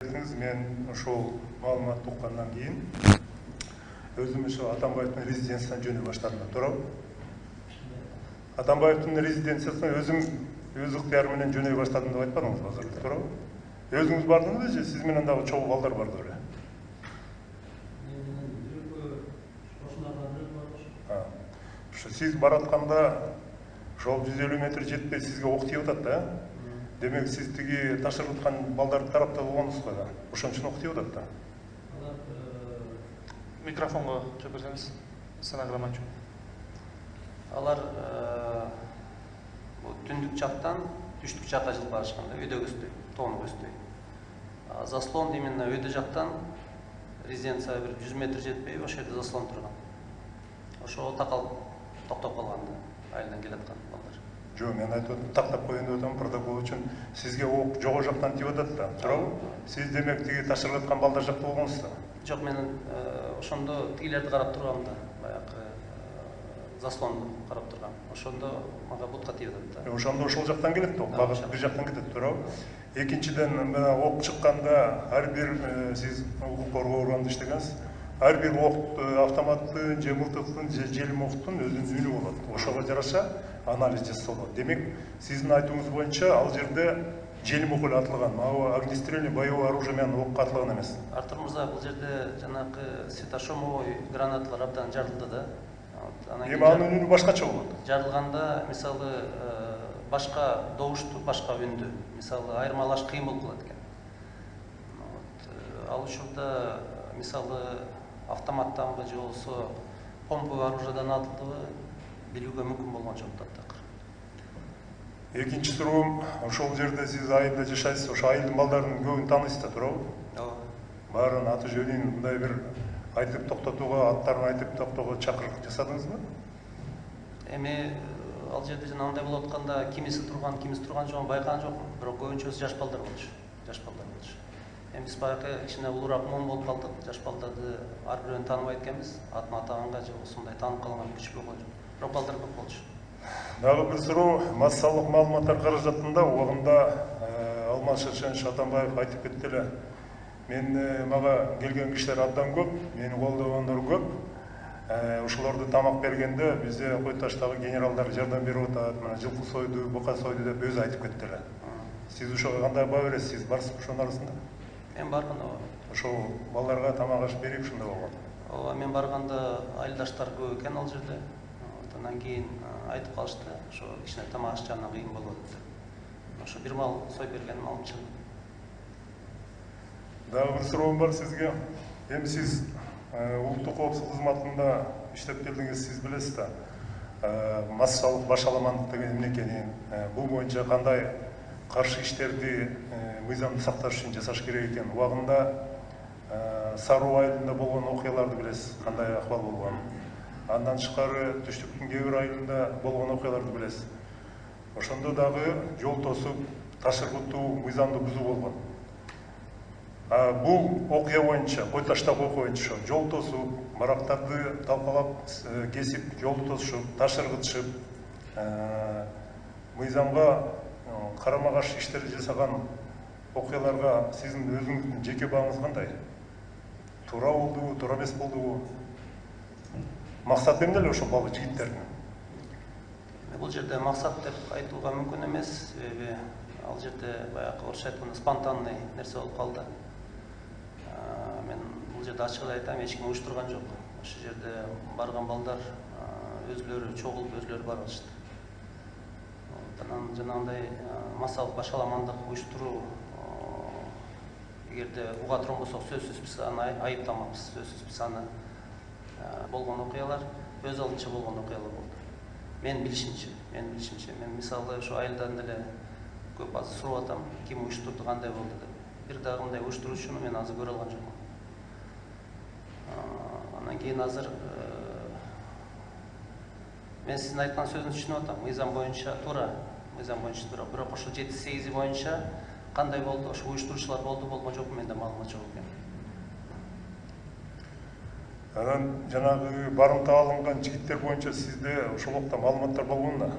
Мен ошол маалымат уккандан кийин өзүм ошо Атамбаевдин резиденциясына жөнөй баштадым да туурабы. Атамбаевдин резиденциясына өзүм өз ыктыярым менен жөнөй баштадым деп айтпадыңызбы азыр, туурабы? Өзүңүз бардыңызбы же сиз менен дагы чогуу балдар барды беле? Ошо сиз баратканда ошол 150 метр жетпей сизге ок тийип атат да. Демек сиз тиги ташырып аткан балдарды тарапта болгонсуз го да. Ошон үчүн ок тийип атат да. Микрофонго жооп берсеңиз, стенограммачы. Алар түндүк жактан түштүк жакка жылып барышкан да, өйдө көздөй, тоонук көздөй. Заслон именно өйдө жактан резиденцияга бир 100 метр жетпей, ошол жерде заслон турган. Ошого такалып токтоп калган да, айылдан келаткан балдар. Жок, мен айтып атам, тактап коеюн деп атам, протокол үчүн сизге ок жогу жактан тийип атат да, туурабы? Сиз демек тиги ташырып аткан балдар жакта болгонсуз да. Жок, мен ошондо тигилерди карап тургам да, баягы заслонду карап тургам. Ошондо мага бутка тийип атат да. Ошондо ошол жактан келет да, багыт бир жактан кетет, туурабы? Экинчиден, мына ок чыкканда ар бир сиз укук коргоо органында иштегенсиз, ар бир ок автоматтын же мылтыктын же желим октун өзүнүн үнү болот. Ошого жараша анализ жасалат. Демек, сиздин айтууңуз боюнча ал жерде желим ок эле атылган, огнестрельный боевой оружие менен окко атылган эмес. Артур мырза, бул жерде жанагы светошумовой гранаталар абдан жарылды да. Эми анын үнү башкача болот. Жарылганда, мисалы, башка добушту, башка үндү, мисалы, айырмалаш кыйын болуп калат экен. Ал учурда, мисалы, автоматтанбы же болсо помповый оружиядан атылдыбы билүүгө мүмкүн болгон жок да. Экинчи суроом, ошол жерде сиз айылда жашайсыз, ошо айылдын балдарынын көбүн тааныйсыз да, туурабы? Ооба. Баарын аты жөнүн мындай бир айтып токтотууга, аттарын айтып токтоого чакырык жасадыңызбы? Эми ал жерде жанагындай болуп атканда кимиси турган жок байкаган жокмун, бирок көбүнчөсү жаш балдар болчу. Эми биз баягы кичине улуураак муун болуп калдык. Жаш балдарды ар бирөөнү тааныбайт экенбиз. Атын атаганга же ушундай таанып калган күчкү болчу. Бирок балдар көп болчу. Дагы бир суроо, массалык маалыматтар каражатында убагында Алмаз Шаршенович Атамбаев айтып кетти эле. Мага келген кишилер абдан көп, мени колдогондор көп. Ошолорду тамак бергенде бизде Кой Таштагы генералдар жардам берип атат, мына жылкы сойду, бука сойду деп өзү айтып кетти эле. Сиз ошого кандай баа бересиз? Сиз барсызбы ошонун арасында? Мен бармын. Ошол балдарга тамак аш берип ушундай болгон. Ооба, мен барганда айылдаштар көп экен ал жерде. Андан кийин айтып калышты, ошо кичине тамак аш жана кыйын болот деп. Ошо бир мал союп берген малымча. Дагы бир суроом бар сизге. Эми сиз улуттук коопсуздук кызматында иштеп келдиңиз, сиз билесиз да. Массалык башаламандык деген эмне экенин, бул боюнча кандай каршы иштерди мыйзамды сакташ үчүн жасаш керек экенин, убагында Саруу айылында болгон окуяларды билесиз, кандай акыбал болгонун. Андан тышкары Түштүктүн кээ бир айылында болгон окуяларды билесиз. Ошондо дагы жол тосуп, ташыргутуу, мыйзамды бузуу болгон. Бул окуя боюнча, Кой Таштагы окуя боюнча жол тосуп, барактарды талкалап, кесип, жолду тосушуп, ташыргытышып, мыйзамга карама каршы иштерди жасаган окуяларга сиздин өзүңүздүн жеке бааңыз кандай? Туура болдубу, туура эмес болдубу? Максат эмне эле ошол бала жигиттердин? Бул жерде максат деп айтууга мүмкүн эмес, себеби ал жерде баягы орусча айтканда спонтанный нерсе болуп калды. Мен бул жерде ачык айтам, эч ким уюштурган жок. Ошол жерде барган балдар өзүлөрү чогулуп, өзүлөрү барып атышты. Анан жанагындай массалык башаламандык уюштуруу, эгерде уга турган болсок, сөзсүз биз аны айыптамабыз, сөзсүз биз аны болгон окуялар өз алдынча болгон окуялар болду. Мен билишимче, мен мисалы ошо айылдан деле көп азыр сурап атам, ким уюштурду, кандай болду деп. Бир дагы мындай уюштуруучуну мен азыр көрө алган жокмун. Андан кийин азыр мен сиздин айткан сөзүңүздү түшүнүп атам. Мыйзам боюнча туура, бирок ошо 7-8 боюнча кандай болду, ошо уюштуруучулар болгон жокпу, менде маалымат жок экен. Анан жанагы барымта алынган жигиттер боюнча сизде ошол убакта маалыматтар болгон да?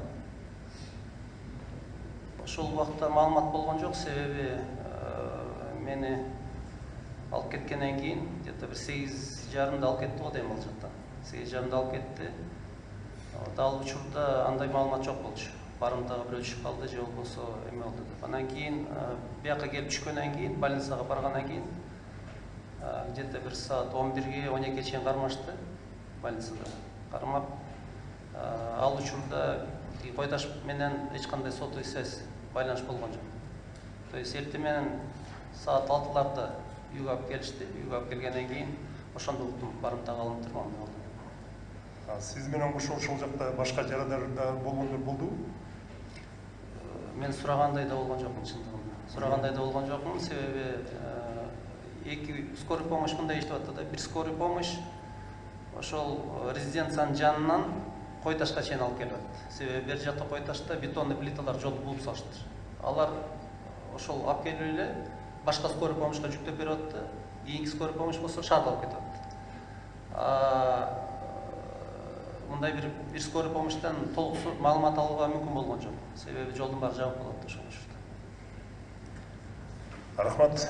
Ошол убакта маалымат болгон жок, себеби мени алып кеткеннен кейін где-то бір 8:30 алып кетті ғой деймін, ол жақтан. 8:30 алып кетті. Дал учурда андай маалымат жок болчу. Барымтага бирөө түшүп калды же болбосо эме болду деп. Андан кийин бияка келип түшкөндөн кийин, больницага баргандан кийин где-то бір саат 11-ге 12-ге чейин кармашты больницада. Кармап, ал учурда койдаш менен эч кандай сотуй связь, байланыш болгон жок. То есть эртең менен саат 6-ларда үйгө алып келишти. Үйгө алып келгенден кийин ошондо уктум, барымтага алынып турган болду. Сиз менен кошо ошол жакта башка жарадар да болгондор болдубу? Мен сурагандай да болгон жокмун чындыгында. Сурагандай да болгон жокмун, себеби эки скорый помощь мындай иштеп атты да. Бир скорый помощь ошол резиденциянын жанынан Койташка чейин алып келип атты. Себеби бер жакта Койташта бетонный плиталар жолду бууп салыштыр. Алар ошол алып келип эле башка скорый помощька жүктөп берип атты. Кийинки скорый помощь болсо шаарда алып кетип атты. Мындай бир скорый помощьтан толук маалымат алууга мүмкүн болгон жок. Себеби жолдун баары жабык болот ошол учурда. Рахмат.